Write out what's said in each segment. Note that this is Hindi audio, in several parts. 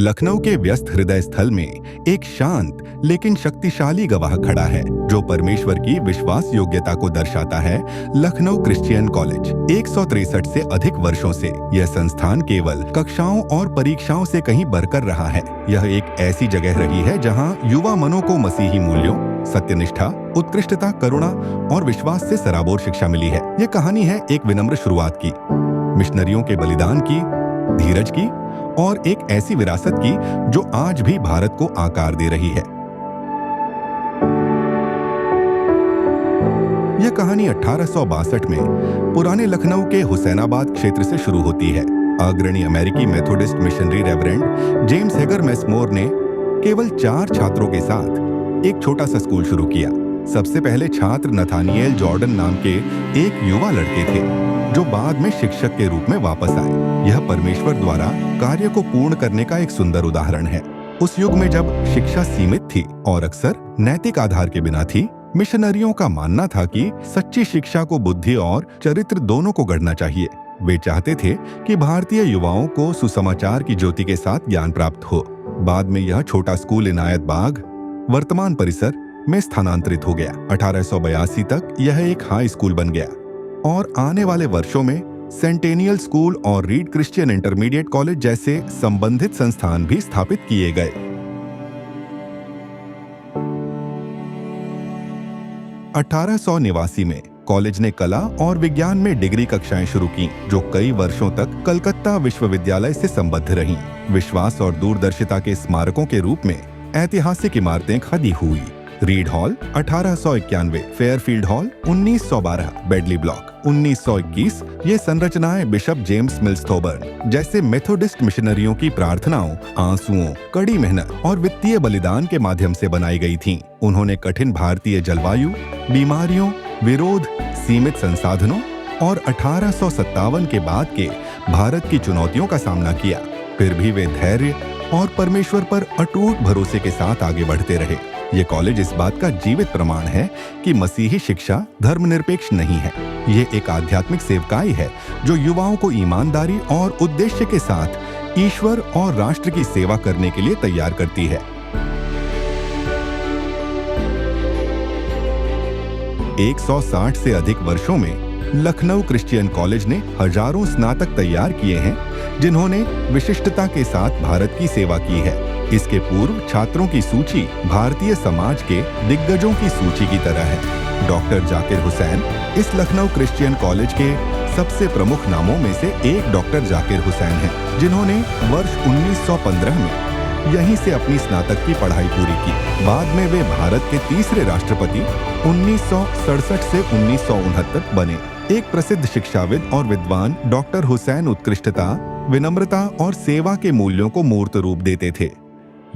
लखनऊ के व्यस्त हृदय स्थल में एक शांत लेकिन शक्तिशाली गवाह खड़ा है जो परमेश्वर की विश्वास योग्यता को दर्शाता है। लखनऊ क्रिश्चियन कॉलेज 163 से अधिक वर्षों से यह संस्थान केवल कक्षाओं और परीक्षाओं से कहीं बढ़कर रहा है। यह एक ऐसी जगह रही है जहां युवा मनों को मसीही मूल्यों, सत्यनिष्ठा, उत्कृष्टता, करुणा और विश्वास से सराबोर शिक्षा मिली है। यह कहानी है एक विनम्र शुरुआत की, मिशनरियों के बलिदान की, धीरज की और एक ऐसी विरासत की जो आज भी भारत को आकार दे रही है। यह कहानी 1862 में पुराने लखनऊ के हुसैनाबाद क्षेत्र से शुरू होती है। अग्रणी अमेरिकी Methodist missionary Reverend James Hagar Messmore ने केवल 4 छात्रों के साथ एक छोटा सा स्कूल शुरू किया। सबसे पहले छात्र नथानिएल जॉर्डन नाम के एक युवा लड़के थे जो बाद में शिक्षक के रूप में वापस आए। यह परमेश्वर द्वारा कार्य को पूर्ण करने का एक सुंदर उदाहरण है। उस युग में जब शिक्षा सीमित थी और अक्सर नैतिक आधार के बिना थी, मिशनरियों का मानना था कि सच्ची शिक्षा को बुद्धि और चरित्र दोनों को गढ़ना चाहिए। वे चाहते थे कि भारतीय युवाओं को सुसमाचार की ज्योति के साथ ज्ञान प्राप्त हो। बाद में यह छोटा स्कूल इनायत बाग वर्तमान परिसर में स्थानांतरित हो गया। 1882 तक यह एक हाई स्कूल बन गया और आने वाले वर्षों में सेंटेनियल स्कूल और रीड क्रिश्चियन इंटरमीडिएट कॉलेज जैसे संबंधित संस्थान भी स्थापित किए गए। 1889 में कॉलेज ने कला और विज्ञान में डिग्री कक्षाएं शुरू की जो कई वर्षों तक कलकत्ता विश्वविद्यालय से संबद्ध रहीं। विश्वास और दूरदर्शिता के स्मारकों के रूप में ऐतिहासिक इमारतें खड़ी हुई। Read hall 1891, Fairfield hall 1912, badly block 1921। ये संरचनाएं बिशप जेम्स मिल्सथोबर्न जैसे मेथोडिस्ट मिशनरियों की प्रार्थनाओं, आंसुओं, कड़ी मेहनत और वित्तीय बलिदान के माध्यम से बनाई गई थीं। उन्होंने कठिन भारतीय जलवायु, बीमारियों, विरोध, सीमित संसाधनों और 1857 के बाद के भारत की चुनौतियों का सामना किया। फिर भी वे धैर्य और परमेश्वर पर अटूट भरोसे के साथ आगे बढ़ते रहे। ये कॉलेज इस बात का जीवित प्रमाण है कि मसीही शिक्षा धर्मनिरपेक्ष नहीं है। ये एक आध्यात्मिक सेवकाई है जो युवाओं को ईमानदारी और उद्देश्य के साथ ईश्वर और राष्ट्र की सेवा करने के लिए तैयार करती है। 160 से अधिक वर्षों में लखनऊ क्रिश्चियन कॉलेज ने हजारों स्नातक तैयार किए हैं जिन्होंने विशिष्टता के साथ भारत की सेवा की है। इसके पूर्व छात्रों की सूची भारतीय समाज के दिग्गजों की सूची की तरह है। डॉक्टर जाकिर हुसैन इस लखनऊ क्रिश्चियन कॉलेज के सबसे प्रमुख नामों में से एक डॉक्टर जाकिर हुसैन हैं, जिन्होंने वर्ष 1915 में यहीं से अपनी स्नातक की पढ़ाई पूरी की। बाद में वे भारत के तीसरे राष्ट्रपति 1967 से 1969 बने। एक प्रसिद्ध शिक्षाविद और विद्वान डॉक्टर हुसैन उत्कृष्टता, विनम्रता और सेवा के मूल्यों को मूर्त रूप देते थे।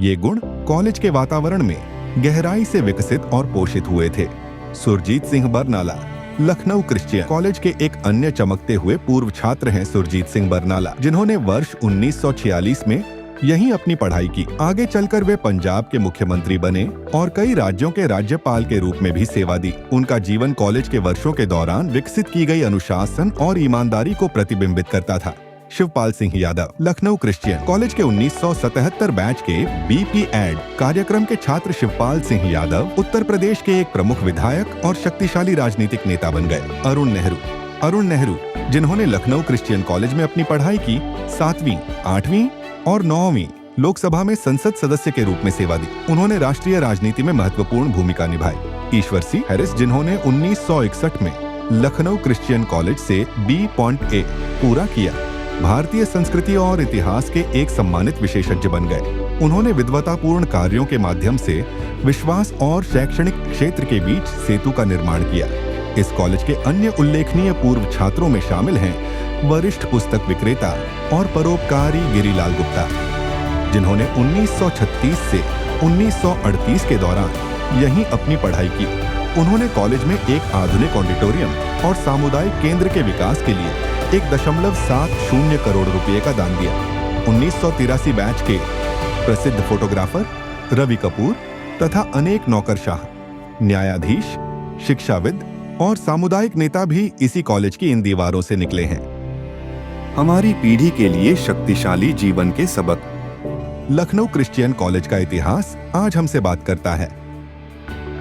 ये गुण कॉलेज के वातावरण में गहराई से विकसित और पोषित हुए थे। सुरजीत सिंह बरनाला लखनऊ क्रिश्चियन कॉलेज के एक अन्य चमकते हुए पूर्व छात्र हैं। सुरजीत सिंह बरनाला, जिन्होंने वर्ष 1946 में यहीं अपनी पढ़ाई की। आगे चलकर वे पंजाब के मुख्यमंत्री बने और कई राज्यों के राज्यपाल के रूप में भी सेवा दी। उनका जीवन कॉलेज के वर्षों के दौरान विकसित की गई अनुशासन और ईमानदारी को प्रतिबिंबित करता था। शिवपाल सिंह यादव लखनऊ क्रिश्चियन कॉलेज के 1977 बैच के बीपी एड कार्यक्रम के छात्र शिवपाल सिंह यादव उत्तर प्रदेश के एक प्रमुख विधायक और शक्तिशाली राजनीतिक नेता बन गए। अरुण नेहरू, जिन्होंने लखनऊ क्रिश्चियन कॉलेज में अपनी पढ़ाई की, 7वीं, 8वीं और 9वीं लोकसभा में संसद सदस्य के रूप में सेवा दी। उन्होंने राष्ट्रीय राजनीति में महत्वपूर्ण भूमिका निभाई। ईश्वर सिंह हैरिस, जिन्होंने 1961 में लखनऊ क्रिश्चियन कॉलेज से B.A पूरा किया, भारतीय संस्कृति और इतिहास के एक सम्मानित विशेषज्ञ बन गए। उन्होंने विद्वतापूर्ण कार्यों के माध्यम से विश्वास और शैक्षणिक क्षेत्र के बीच सेतु का निर्माण किया। इस कॉलेज के अन्य उल्लेखनीय पूर्व छात्रों में शामिल हैं वरिष्ठ पुस्तक विक्रेता और परोपकारी गिरिलाल गुप्ता, जिन्होंने 1936 से 1938 के दौरान यहीं अपनी पढ़ाई की। उन्होंने कॉलेज में एक आधुनिक ऑडिटोरियम और सामुदायिक केंद्र के विकास के लिए 1.70 करोड़ रुपए का दान दिया। 1983 बैच के प्रसिद्ध फोटोग्राफर रवि कपूर तथा अनेक नौकरशाह, न्यायाधीश, शिक्षाविद और सामुदायिक नेता भी इसी कॉलेज की इन दीवारों से निकले हैं। हमारी पीढ़ी के लिए शक्तिशाली जीवन के सबक। लखनऊ क्रिश्चियन कॉलेज का इतिहास आज हमसे बात करता है।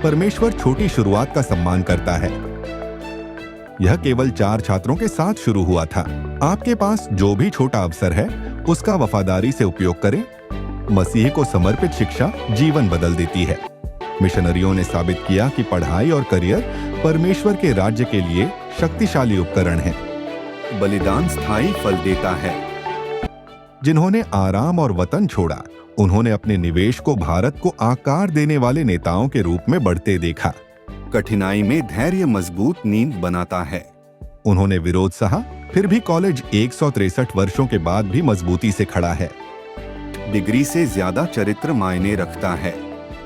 परमेश्वर छोटी शुरुआत का सम्मान करता है। यह केवल 4 छात्रों के साथ शुरू हुआ था। आपके पास जो भी छोटा अवसर है उसका वफादारी से उपयोग करें। मसीह को समर्पित शिक्षा जीवन बदल देती है। मिशनरियों ने साबित किया कि पढ़ाई और करियर परमेश्वर के राज्य के लिए शक्तिशाली उपकरण है। बलिदान स्थायी फल देता है। जिन्होंने आराम और वतन छोड़ा, उन्होंने अपने निवेश को भारत को आकार देने वाले नेताओं के रूप में बढ़ते देखा। कठिनाई में धैर्य मजबूत नींव बनाता है। उन्होंने विरोध सहा, फिर भी कॉलेज 163 वर्षों के बाद भी मजबूती से खड़ा है। डिग्री से ज्यादा चरित्र मायने रखता है।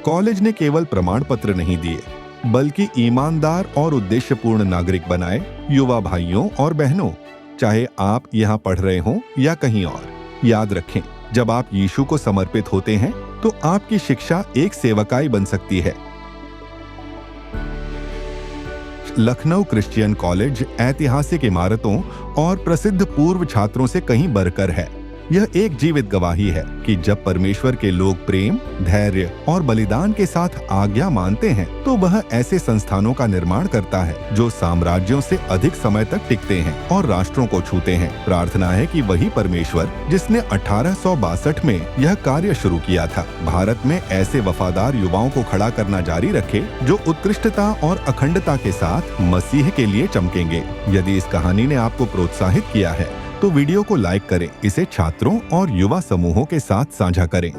कॉलेज ने केवल प्रमाण पत्र नहीं दिए, बल्कि ईमानदार और उद्देश्यपूर्ण नागरिक बनाए। युवा भाइयों और बहनों, चाहे आप यहाँ पढ़ रहे हों या कहीं और, याद रखें, जब आप यीशु को समर्पित होते हैं तो आपकी शिक्षा एक सेवकाई बन सकती है। लखनऊ क्रिश्चियन कॉलेज ऐतिहासिक इमारतों और प्रसिद्ध पूर्व छात्रों से कहीं बढ़कर है। यह एक जीवित गवाही है कि जब परमेश्वर के लोग प्रेम, धैर्य और बलिदान के साथ आज्ञा मानते हैं तो वह ऐसे संस्थानों का निर्माण करता है जो साम्राज्यों से अधिक समय तक टिकते हैं और राष्ट्रों को छूते हैं। प्रार्थना है कि वही परमेश्वर जिसने 1862 में यह कार्य शुरू किया था, भारत में ऐसे वफादार युवाओं को खड़ा करना जारी रखे जो उत्कृष्टता और अखंडता के साथ मसीह के लिए चमकेंगे। यदि इस कहानी ने आपको प्रोत्साहित किया है तो वीडियो को लाइक करें, इसे छात्रों और युवा समूहों के साथ साझा करें।